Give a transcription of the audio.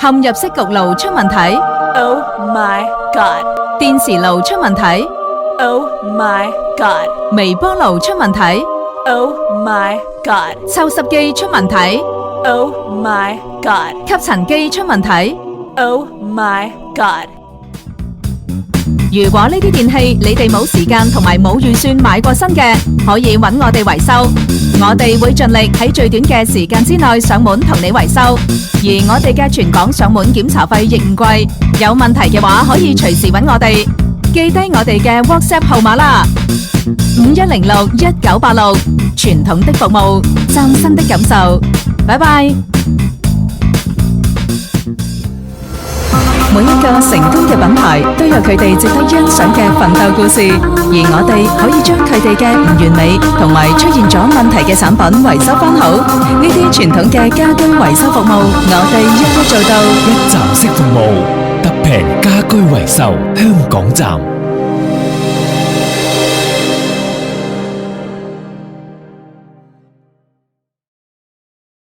嵌入式焗爐出問題， Oh my god! 電磁爐出問題， Oh my god! 微波爐出問題， Oh my god! 抽濕機出問題， Oh my god! 吸塵機出問題。 Oh my god! 如果呢啲電器你哋冇時間同埋冇預算買過新嘅，可以揾我哋維修，我哋會盡力喺最短嘅時間之內上門同你維修，而我哋嘅全港上門檢查費亦唔貴，有問題嘅話可以隨時揾我哋，記低我哋嘅 WhatsApp 號碼啦，51061986，傳統的服務，嶄新的感受，拜拜。每一個成功嘅品牌都有佢哋值得欣賞嘅奮鬥故事，而我哋可以將佢哋嘅唔完美同埋出現咗問題嘅產品維修翻好。呢啲傳統嘅家居維修服務，我哋一一做到。一站式服務，特平家居維修，香港站。